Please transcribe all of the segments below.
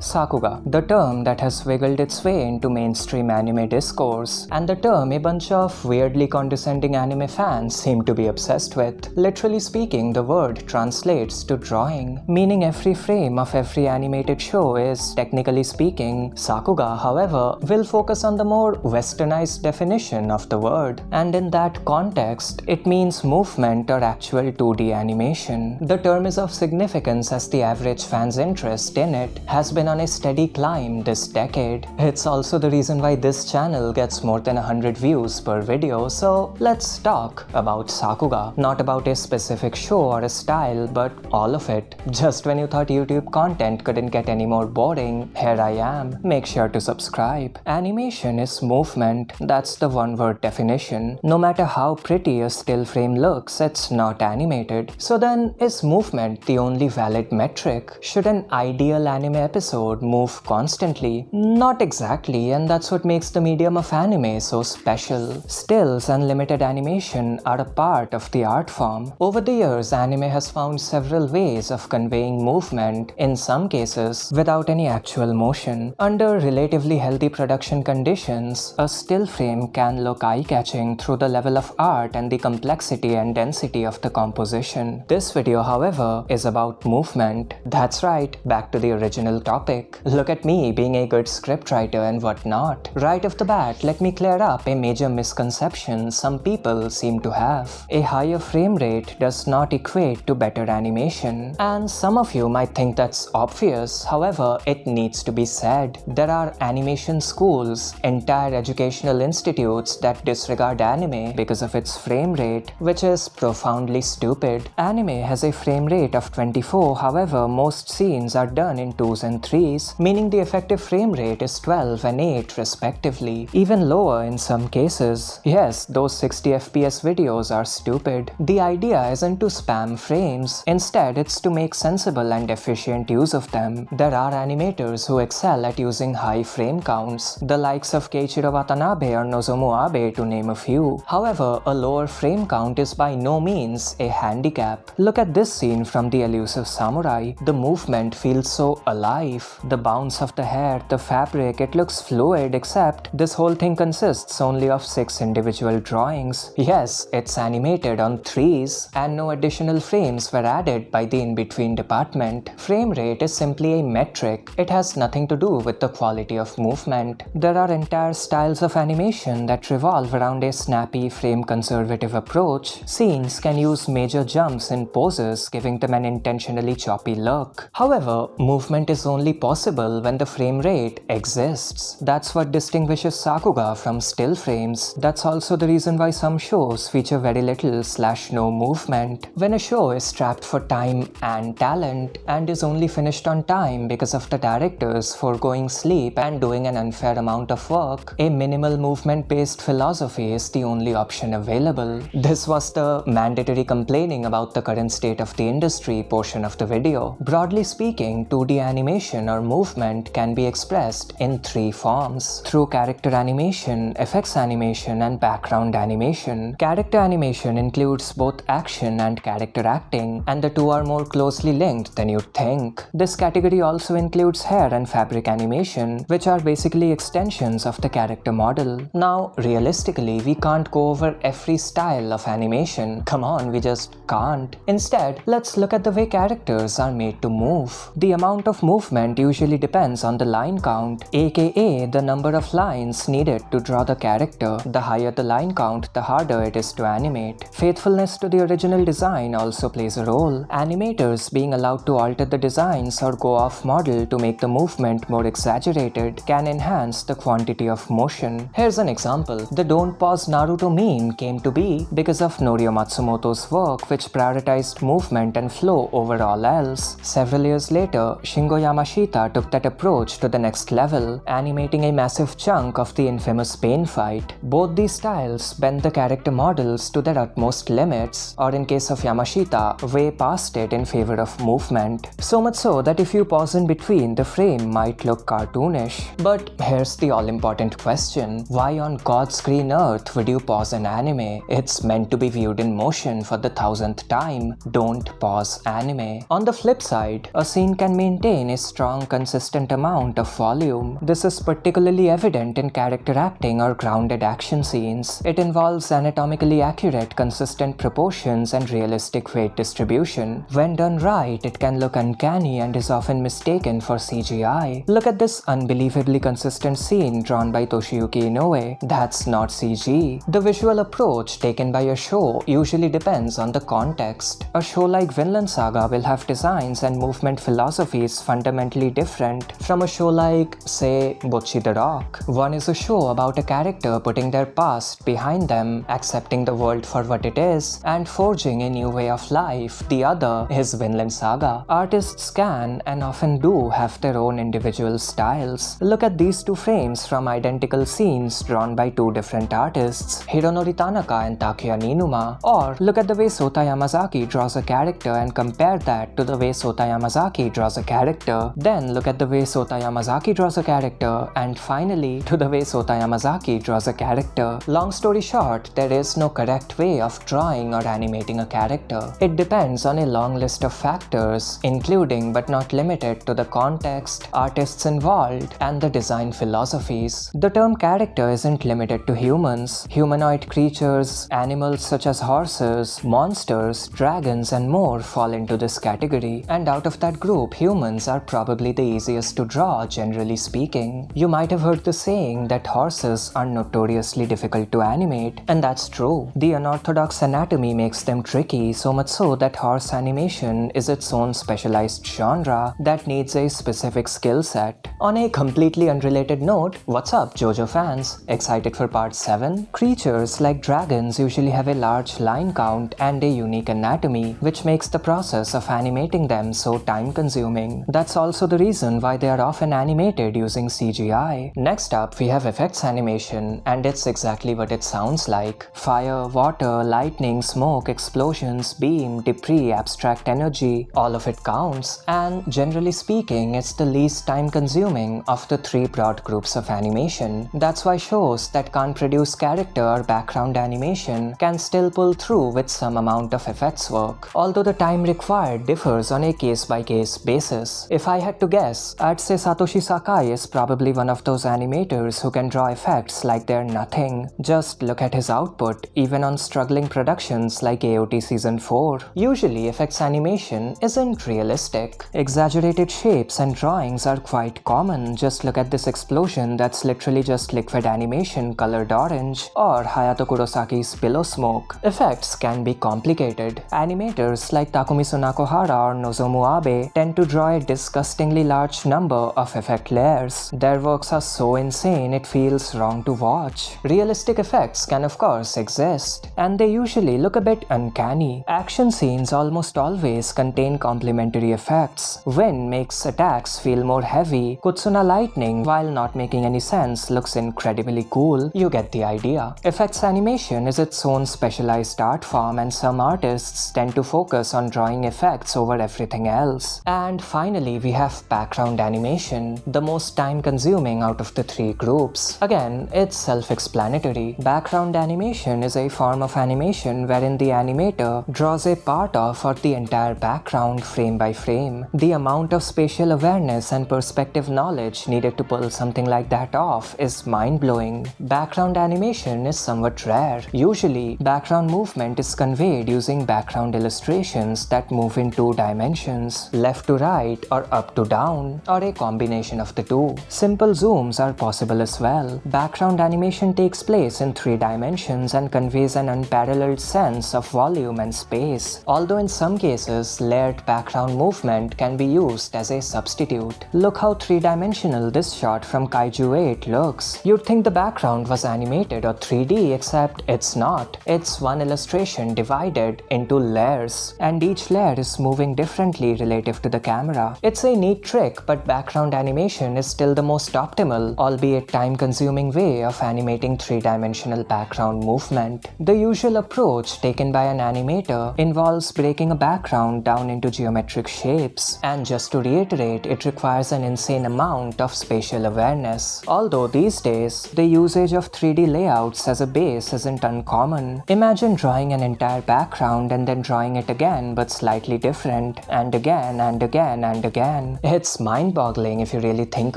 Sakuga, the term that has wiggled its way into mainstream anime discourse, and the term a bunch of weirdly condescending anime fans seem to be obsessed with. Literally speaking, the word translates to drawing, meaning every frame of every animated show is, technically speaking, Sakuga. However, will focus on the more westernized definition of the word, and in that context, it means movement or actual 2D animation. The term is of significance as the average fan's interest in it has been on a steady climb this decade. It's also the reason why this channel gets more than 100 views per video, so let's talk about Sakuga. Not about a specific show or a style, but all of it. Just when you thought YouTube content couldn't get any more boring, here I am. Make sure to subscribe. Animation is movement, that's the one-word definition. No matter how pretty a still frame looks, it's not animated. So then, is movement the only valid metric? Should an ideal anime episode move constantly? Not exactly, and that's what makes the medium of anime so special. Stills and limited animation are a part of the art form. Over the years, anime has found several ways of conveying movement, in some cases without any actual motion. Under relatively healthy production conditions, a still frame can look eye-catching through the level of art and the complexity and density of the composition. This video, however, is about movement. That's right, back to the original topic. Look at me being a good scriptwriter and whatnot. Right off the bat, let me clear up a major misconception some people seem to have. A higher frame rate does not equate to better animation. And some of you might think that's obvious, however, it needs to be said. There are animation schools, entire educational institutes that disregard anime because of its frame rate, which is profoundly stupid. Anime has a frame rate of 24, however, most scenes are done in 2s and 3s, meaning the effective frame rate is 12 and 8 respectively, even lower in some cases. Yes, those 60 FPS videos are stupid. The idea isn't to spam frames, instead it's to make sensible and efficient use of them. There are animators who excel at using high frame counts, the likes of Keiichiro Watanabe or Nozomu Abe to name a few. However, a lower frame count is by no means a handicap. Look at this scene from The Elusive Samurai. The movement feels so alive. The bounce of the hair, the fabric, it looks fluid, except this whole thing consists only of 6 individual drawings. Yes, it's animated on 3s, and no additional frames were added by the in-between department. Frame rate is simply a metric. It has nothing to do with the quality of movement. There are entire styles of animation that revolve around a snappy, frame-conservative approach. Scenes can use major jumps in poses, giving them an intentionally choppy look. However, movement is only possible when the frame rate exists. That's what distinguishes Sakuga from still frames. That's also the reason why some shows feature very little/no movement. When a show is strapped for time and talent and is only finished on time because of the directors foregoing sleep and doing an unfair amount of work, a minimal movement-based philosophy is the only option available. This was the mandatory complaining about the current state of the industry portion of the video. Broadly speaking, 2D animation or movement can be expressed in 3 forms: through character animation, effects animation, and background animation. Character animation includes both action and character acting, and the two are more closely linked than you'd think. This category also includes hair and fabric animation, which are basically extensions of the character model. Now, realistically, we can't go over every style of animation. Come on, we just can't. Instead, let's look at the way characters are made to move. The amount of movement usually depends on the line count, aka the number of lines needed to draw the character. The higher the line count, the harder it is to animate. Faithfulness to the original design also plays a role. Animators being allowed to alter the designs or go off model to make the movement more exaggerated can enhance the quantity of motion. Here's an example. The Don't Pause Naruto meme came to be because of Norio Matsumoto's work, which prioritized movement and flow over all else. Several years later, Shingo Yamashita took that approach to the next level, animating a massive chunk of the infamous Pain fight. Both these styles bend the character models to their utmost limits, or in case of Yamashita, way past it in favor of movement. So much so that if you pause in between, the frame might look cartoonish. But here's the all-important question. Why on God's green earth would you pause an anime? It's meant to be viewed in motion for the 1000th time. Don't pause anime. On the flip side, a scene can maintain a strong strong, consistent amount of volume. This is particularly evident in character acting or grounded action scenes. It involves anatomically accurate, consistent proportions and realistic weight distribution. When done right, it can look uncanny and is often mistaken for CGI. Look at this unbelievably consistent scene drawn by Toshiyuki Inoue. That's not CG. The visual approach taken by a show usually depends on the context. A show like Vinland Saga will have designs and movement philosophies fundamentally different from a show like, say, Bocchi the Rock. One is a show about a character putting their past behind them, accepting the world for what it is, and forging a new way of life. The other is Vinland Saga. Artists can and often do have their own individual styles. Look at these two frames from identical scenes drawn by two different artists, Hironori Tanaka and Takuya Ninuma. Or look at the way Sota Yamazaki draws a character and compare that to the way Sota Yamazaki draws a character. Then look at the way Sota Yamazaki draws a character, and finally to the way Sota Yamazaki draws a character. Long story short, there is no correct way of drawing or animating a character. It depends on a long list of factors, including but not limited to the context, artists involved, and the design philosophies. The term character isn't limited to humans. Humanoid creatures, animals such as horses, monsters, dragons, and more fall into this category. And out of that group, humans are probably the easiest to draw, generally speaking. You might have heard the saying that horses are notoriously difficult to animate, and that's true. The unorthodox anatomy makes them tricky, so much so that horse animation is its own specialized genre that needs a specific skill set. On a completely unrelated note, what's up, JoJo fans? Excited for part 7? Creatures like dragons usually have a large line count and a unique anatomy, which makes the process of animating them so time-consuming. That's also the reason why they are often animated using CGI. Next up, we have effects animation, and it's exactly what it sounds like. Fire, water, lightning, smoke, explosions, beam, debris, abstract energy, all of it counts, and generally speaking, it's the least time-consuming of the three broad groups of animation. That's why shows that can't produce character or background animation can still pull through with some amount of effects work, although the time required differs on a case-by-case basis. If I had to guess, I'd say Satoshi Sakai is probably one of those animators who can draw effects like they're nothing. Just look at his output, even on struggling productions like AOT Season 4. Usually, effects animation isn't realistic. Exaggerated shapes and drawings are quite common. Just look at this explosion that's literally just liquid animation colored orange, or Hayato Kurosaki's pillow smoke. Effects can be complicated. Animators like Takumitsu Nakohara or Nozomu Abe tend to draw a disgustingly large number of effect layers. Their works are so insane it feels wrong to watch. Realistic effects can of course exist, and they usually look a bit uncanny. Action scenes almost always contain complementary effects. Wind makes attacks feel more heavy. Kutsuna lightning, while not making any sense, looks incredibly cool. You get the idea. Effects animation is its own specialized art form, and some artists tend to focus on drawing effects over everything else. And finally, we have background animation, the most time-consuming out of the three groups. Again, it's self-explanatory. Background animation is a form of animation wherein the animator draws a part of or the entire background frame by frame. The amount of spatial awareness and perspective knowledge needed to pull something like that off is mind-blowing. Background animation is somewhat rare. Usually, background movement is conveyed using background illustrations that move in two dimensions, left to right or up to down, or a combination of the two. Simple zooms are possible as well. Background animation takes place in three dimensions and conveys an unparalleled sense of volume and space, although in some cases, layered background movement can be used as a substitute. Look how three-dimensional this shot from Kaiju 8 looks. You'd think the background was animated or 3D, except it's not. It's one illustration divided into layers, and each layer is moving differently relative to the camera. It's a neat trick, but background animation is still the most optimal, albeit time-consuming way of animating three-dimensional background movement. The usual approach taken by an animator involves breaking a background down into geometric shapes, and just to reiterate, it requires an insane amount of spatial awareness. Although these days, the usage of 3D layouts as a base isn't uncommon. Imagine drawing an entire background and then drawing it again but slightly different, and again and again and again. It's mind-boggling if you really think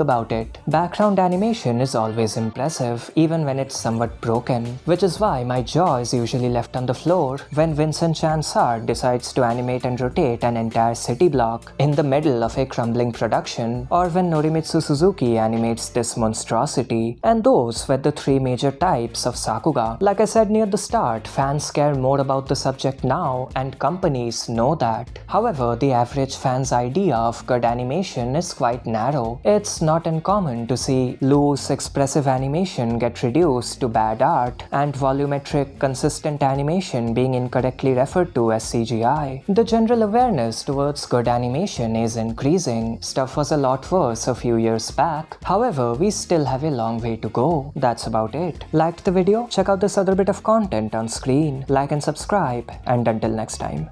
about it. Background animation is always impressive, even when it's somewhat broken, which is why my jaw is usually left on the floor when Vincent Chan Sard decides to animate and rotate an entire city block in the middle of a crumbling production, or when Norimitsu Suzuki animates this monstrosity. And those were the three major types of Sakuga. Like I said near the start, fans care more about the subject now, and companies know that. However, the average fan's idea of good animation is quite narrow. It's not uncommon to see loose, expressive animation get reduced to bad art, and volumetric, consistent animation being incorrectly referred to as CGI. The general awareness towards good animation is increasing. Stuff was a lot worse a few years back. However, we still have a long way to go. That's about it. Liked the video? Check out this other bit of content on screen. Like and subscribe, and until next time.